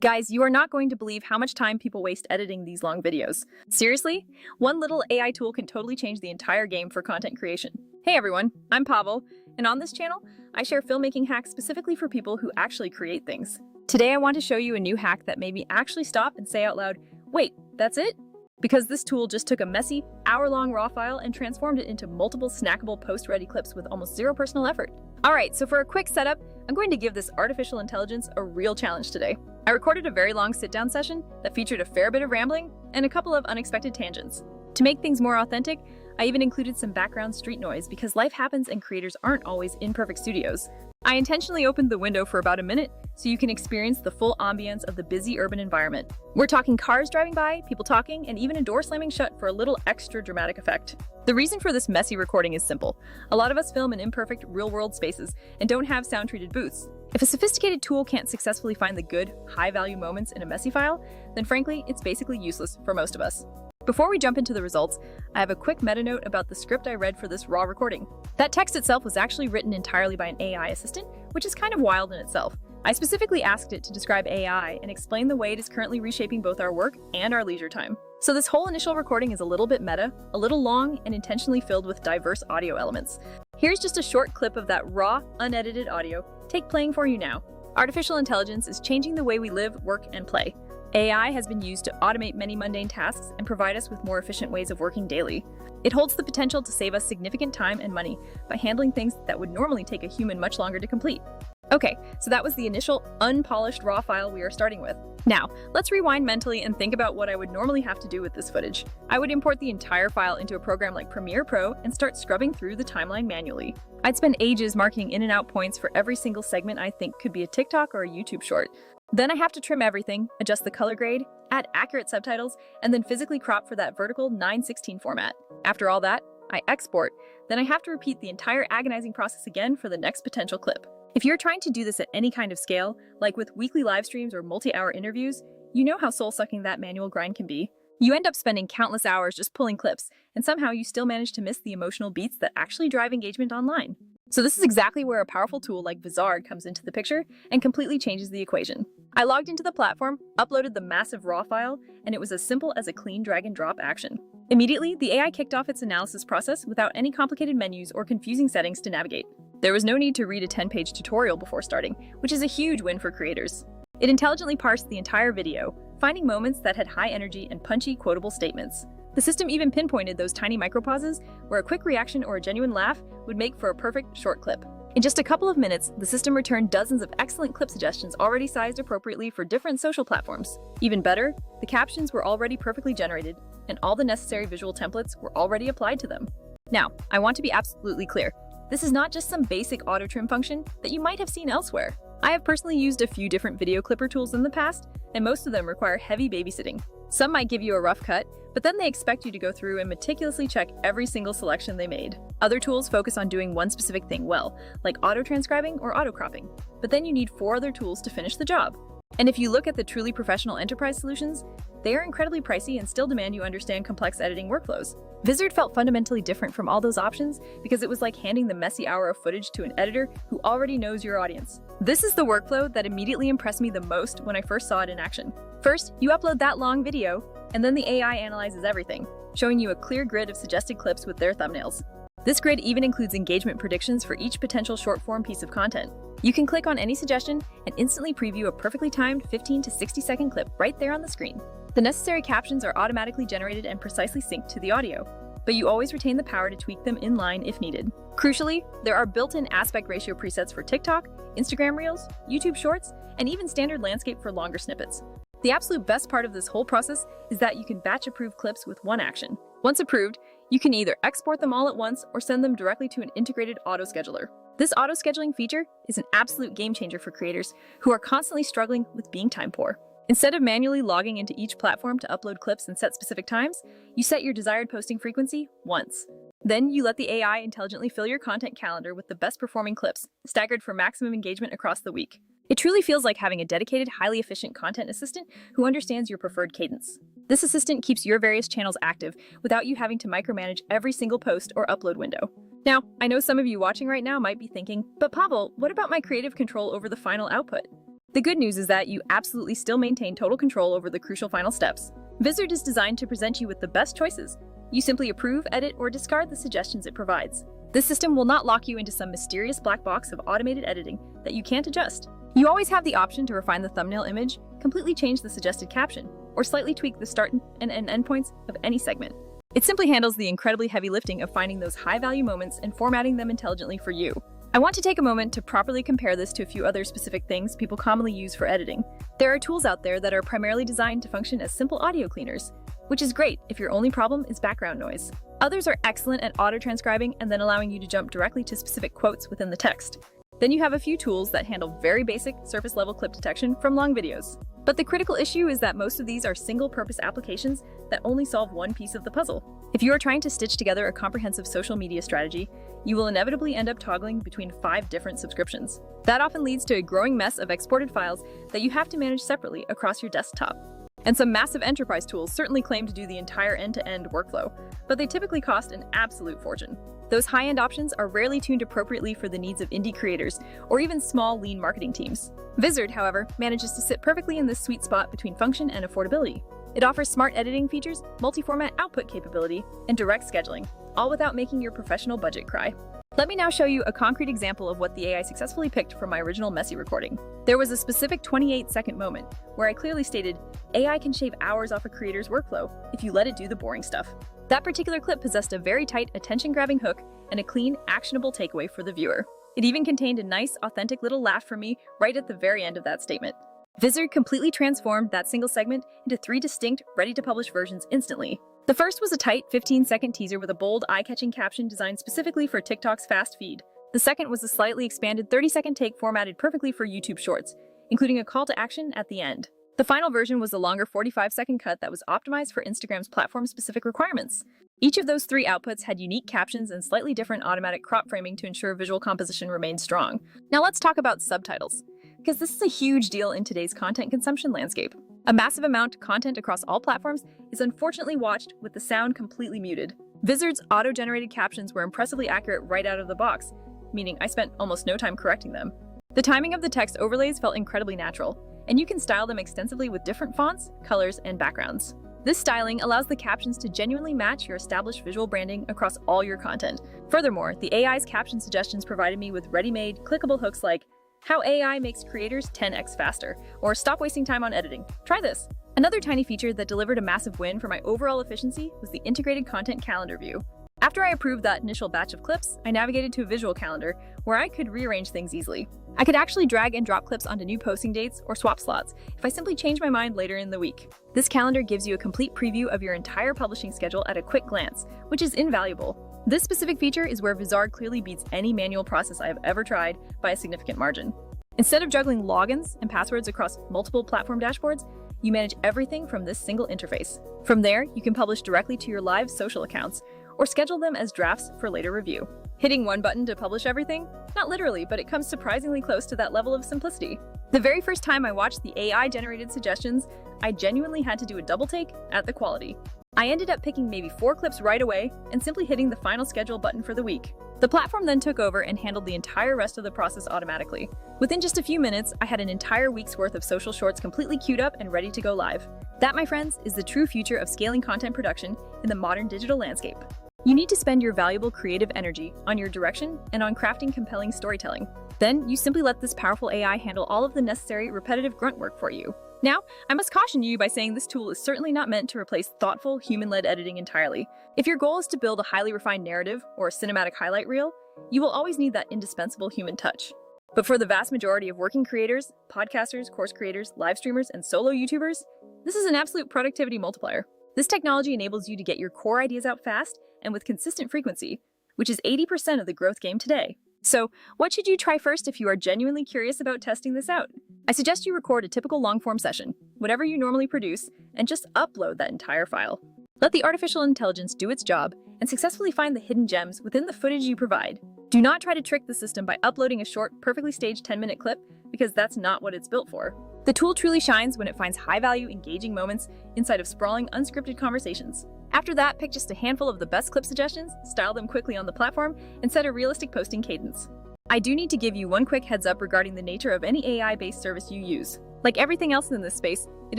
Guys, you are not going to believe how much time people waste editing these long videos. Seriously? One little AI tool can totally change the entire game for content creation. Hey everyone, I'm Pavel, and on this channel, I share filmmaking hacks specifically for people who actually create things. Today I want to show you a new hack that made me actually stop and say out loud, wait, that's it? Because this tool just took a messy, hour-long raw file and transformed it into multiple snackable post-ready clips with almost zero personal effort. Alright, so for a quick setup, I'm going to give this artificial intelligence a real challenge today. I recorded a very long sit-down session that featured a fair bit of rambling and a couple of unexpected tangents. To make things more authentic, I even included some background street noise because life happens and creators aren't always in perfect studios. I intentionally opened the window for about a minute so you can experience the full ambience of the busy urban environment. We're talking cars driving by, people talking, and even a door slamming shut for a little extra dramatic effect. The reason for this messy recording is simple. A lot of us film in imperfect, real-world spaces and don't have sound-treated booths. If a sophisticated tool can't successfully find the good, high-value moments in a messy file, then frankly, it's basically useless for most of us. Before we jump into the results, I have a quick meta note about the script I read for this raw recording. That text itself was actually written entirely by an AI assistant, which is kind of wild in itself. I specifically asked it to describe AI and explain the way it is currently reshaping both our work and our leisure time. So this whole initial recording is a little bit meta, a little long, and intentionally filled with diverse audio elements. Here's just a short clip of that raw, unedited audio. Take playing for you now. Artificial intelligence is changing the way we live, work, and play. AI has been used to automate many mundane tasks and provide us with more efficient ways of working daily. It holds the potential to save us significant time and money by handling things that would normally take a human much longer to complete. Okay, so that was the initial unpolished raw file we are starting with. Now, let's rewind mentally and think about what I would normally have to do with this footage. I would import the entire file into a program like Premiere Pro and start scrubbing through the timeline manually. I'd spend ages marking in and out points for every single segment I think could be a TikTok or a YouTube short. Then I have to trim everything, adjust the color grade, add accurate subtitles, and then physically crop for that vertical 9:16 format. After all that, I export. Then I have to repeat the entire agonizing process again for the next potential clip. If you're trying to do this at any kind of scale, like with weekly live streams or multi-hour interviews, you know how soul-sucking that manual grind can be. You end up spending countless hours just pulling clips, and somehow you still manage to miss the emotional beats that actually drive engagement online. So this is exactly where a powerful tool like Vizard comes into the picture and completely changes the equation. I logged into the platform, uploaded the massive raw file, and it was as simple as a clean drag and drop action. Immediately, the AI kicked off its analysis process without any complicated menus or confusing settings to navigate. There was no need to read a 10-page tutorial before starting, which is a huge win for creators. It intelligently parsed the entire video, finding moments that had high energy and punchy, quotable statements. The system even pinpointed those tiny micropauses where a quick reaction or a genuine laugh would make for a perfect short clip. In just a couple of minutes, the system returned dozens of excellent clip suggestions already sized appropriately for different social platforms. Even better, the captions were already perfectly generated, and all the necessary visual templates were already applied to them. Now, I want to be absolutely clear. This is not just some basic auto trim function that you might have seen elsewhere. I have personally used a few different video clipper tools in the past, and most of them require heavy babysitting. Some might give you a rough cut, but then they expect you to go through and meticulously check every single selection they made. Other tools focus on doing one specific thing well, like auto-transcribing or auto-cropping, but then you need 4 other tools to finish the job. And if you look at the truly professional enterprise solutions, they are incredibly pricey and still demand you understand complex editing workflows. Vizard felt fundamentally different from all those options because it was like handing the messy hour of footage to an editor who already knows your audience. This is the workflow that immediately impressed me the most when I first saw it in action. First, you upload that long video, and then the AI analyzes everything, showing you a clear grid of suggested clips with their thumbnails. This grid even includes engagement predictions for each potential short-form piece of content. You can click on any suggestion and instantly preview a perfectly timed 15 to 60-second clip right there on the screen. The necessary captions are automatically generated and precisely synced to the audio, but you always retain the power to tweak them in line if needed. Crucially, there are built-in aspect ratio presets for TikTok, Instagram Reels, YouTube Shorts, and even standard landscape for longer snippets. The absolute best part of this whole process is that you can batch approve clips with one action. Once approved, you can either export them all at once or send them directly to an integrated auto-scheduler. This auto-scheduling feature is an absolute game changer for creators who are constantly struggling with being time poor. Instead of manually logging into each platform to upload clips and set specific times, you set your desired posting frequency once. Then you let the AI intelligently fill your content calendar with the best performing clips, staggered for maximum engagement across the week. It truly feels like having a dedicated, highly efficient content assistant who understands your preferred cadence. This assistant keeps your various channels active without you having to micromanage every single post or upload window. Now, I know some of you watching right now might be thinking, but Pavel, what about my creative control over the final output? The good news is that you absolutely still maintain total control over the crucial final steps. Vizard is designed to present you with the best choices. You simply approve, edit, or discard the suggestions it provides. This system will not lock you into some mysterious black box of automated editing that you can't adjust. You always have the option to refine the thumbnail image, completely change the suggested caption, or slightly tweak the start and end endpoints of any segment. It simply handles the incredibly heavy lifting of finding those high-value moments and formatting them intelligently for you. I want to take a moment to properly compare this to a few other specific things people commonly use for editing. There are tools out there that are primarily designed to function as simple audio cleaners, which is great if your only problem is background noise. Others are excellent at auto-transcribing and then allowing you to jump directly to specific quotes within the text. Then you have a few tools that handle very basic surface-level clip detection from long videos. But the critical issue is that most of these are single-purpose applications that only solve one piece of the puzzle. If you are trying to stitch together a comprehensive social media strategy, you will inevitably end up toggling between 5 different subscriptions. That often leads to a growing mess of exported files that you have to manage separately across your desktop. And some massive enterprise tools certainly claim to do the entire end-to-end workflow, but they typically cost an absolute fortune. Those high-end options are rarely tuned appropriately for the needs of indie creators or even small, lean marketing teams. Vizard, however, manages to sit perfectly in this sweet spot between function and affordability. It offers smart editing features, multi-format output capability, and direct scheduling, all without making your professional budget cry. Let me now show you a concrete example of what the AI successfully picked from my original messy recording. There was a specific 28-second moment where I clearly stated, AI can shave hours off a creator's workflow if you let it do the boring stuff. That particular clip possessed a very tight, attention-grabbing hook and a clean, actionable takeaway for the viewer. It even contained a nice, authentic little laugh from me right at the very end of that statement. Vizard completely transformed that single segment into 3 distinct, ready-to-publish versions instantly. The first was a tight 15-second teaser with a bold, eye-catching caption designed specifically for TikTok's fast feed. The second was a slightly expanded 30-second take formatted perfectly for YouTube Shorts, including a call to action at the end. The final version was a longer 45-second cut that was optimized for Instagram's platform-specific requirements. Each of those 3 outputs had unique captions and slightly different automatic crop framing to ensure visual composition remained strong. Now let's talk about subtitles, because this is a huge deal in today's content consumption landscape. A massive amount of content across all platforms is unfortunately watched with the sound completely muted. Vizard's auto-generated captions were impressively accurate right out of the box, meaning I spent almost no time correcting them. The timing of the text overlays felt incredibly natural, and you can style them extensively with different fonts, colors, and backgrounds. This styling allows the captions to genuinely match your established visual branding across all your content. Furthermore, the AI's caption suggestions provided me with ready-made, clickable hooks like, "How AI makes creators 10x faster," or "Stop wasting time on editing. Try this." Another tiny feature that delivered a massive win for my overall efficiency was the integrated content calendar view. After I approved that initial batch of clips, I navigated to a visual calendar where I could rearrange things easily. I could actually drag and drop clips onto new posting dates or swap slots if I simply change my mind later in the week. This calendar gives you a complete preview of your entire publishing schedule at a quick glance, which is invaluable. This specific feature is where Vizard clearly beats any manual process I have ever tried by a significant margin. Instead of juggling logins and passwords across multiple platform dashboards, you manage everything from this single interface. From there, you can publish directly to your live social accounts or schedule them as drafts for later review. Hitting one button to publish everything? Not literally, but it comes surprisingly close to that level of simplicity. The very first time I watched the AI-generated suggestions, I genuinely had to do a double take at the quality. I ended up picking maybe 4 clips right away and simply hitting the final schedule button for the week. The platform then took over and handled the entire rest of the process automatically. Within just a few minutes, I had an entire week's worth of social shorts completely queued up and ready to go live. That, my friends, is the true future of scaling content production in the modern digital landscape. You need to spend your valuable creative energy on your direction and on crafting compelling storytelling. Then you simply let this powerful AI handle all of the necessary repetitive grunt work for you. Now, I must caution you by saying this tool is certainly not meant to replace thoughtful, human-led editing entirely. If your goal is to build a highly refined narrative or a cinematic highlight reel, you will always need that indispensable human touch. But for the vast majority of working creators, podcasters, course creators, live streamers, and solo YouTubers, this is an absolute productivity multiplier. This technology enables you to get your core ideas out fast and with consistent frequency, which is 80% of the growth game today. So, what should you try first if you are genuinely curious about testing this out? I suggest you record a typical long-form session, whatever you normally produce, and just upload that entire file. Let the artificial intelligence do its job and successfully find the hidden gems within the footage you provide. Do not try to trick the system by uploading a short, perfectly staged 10-minute clip, because that's not what it's built for. The tool truly shines when it finds high-value, engaging moments inside of sprawling, unscripted conversations. After that, pick just a handful of the best clip suggestions, style them quickly on the platform, and set a realistic posting cadence. I do need to give you one quick heads up regarding the nature of any AI-based service you use. Like everything else in this space, it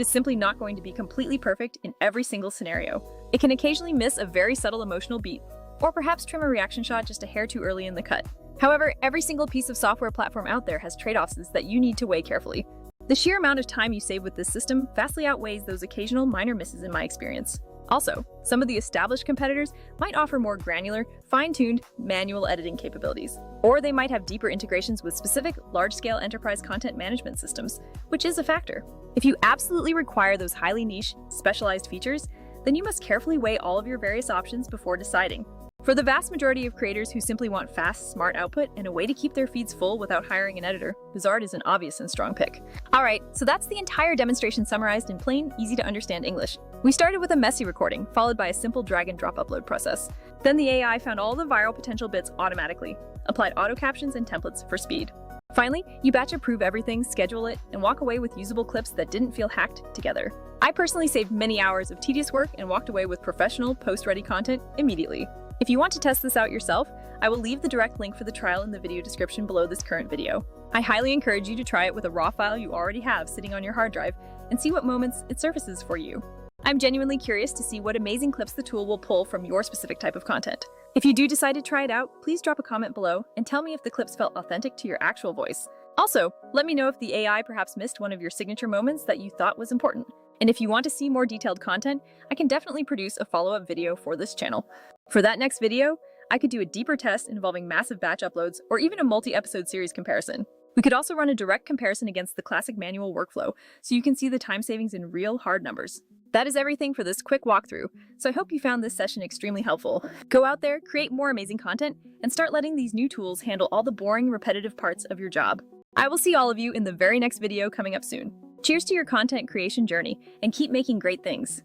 is simply not going to be completely perfect in every single scenario. It can occasionally miss a very subtle emotional beat, or perhaps trim a reaction shot just a hair too early in the cut. However, every single piece of software platform out there has trade-offs that you need to weigh carefully. The sheer amount of time you save with this system vastly outweighs those occasional minor misses in my experience. Also, some of the established competitors might offer more granular, fine-tuned manual editing capabilities, or they might have deeper integrations with specific large-scale enterprise content management systems, which is a factor. If you absolutely require those highly niche, specialized features, then you must carefully weigh all of your various options before deciding. For the vast majority of creators who simply want fast, smart output and a way to keep their feeds full without hiring an editor, Vizard is an obvious and strong pick. Alright, so that's the entire demonstration summarized in plain, easy-to-understand English. We started with a messy recording, followed by a simple drag-and-drop upload process. Then the AI found all the viral potential bits automatically, applied auto captions and templates for speed. Finally, you batch approve everything, schedule it, and walk away with usable clips that didn't feel hacked together. I personally saved many hours of tedious work and walked away with professional, post-ready content immediately. If you want to test this out yourself, I will leave the direct link for the trial in the video description below this current video. I highly encourage you to try it with a raw file you already have sitting on your hard drive and see what moments it surfaces for you. I'm genuinely curious to see what amazing clips the tool will pull from your specific type of content. If you do decide to try it out, please drop a comment below and tell me if the clips felt authentic to your actual voice. Also, let me know if the AI perhaps missed one of your signature moments that you thought was important. And if you want to see more detailed content, I can definitely produce a follow-up video for this channel. For that next video, I could do a deeper test involving massive batch uploads or even a multi-episode series comparison. We could also run a direct comparison against the classic manual workflow, so you can see the time savings in real hard numbers. That is everything for this quick walkthrough, so I hope you found this session extremely helpful. Go out there, create more amazing content, and start letting these new tools handle all the boring, repetitive parts of your job. I will see all of you in the very next video coming up soon. Cheers to your content creation journey, and keep making great things.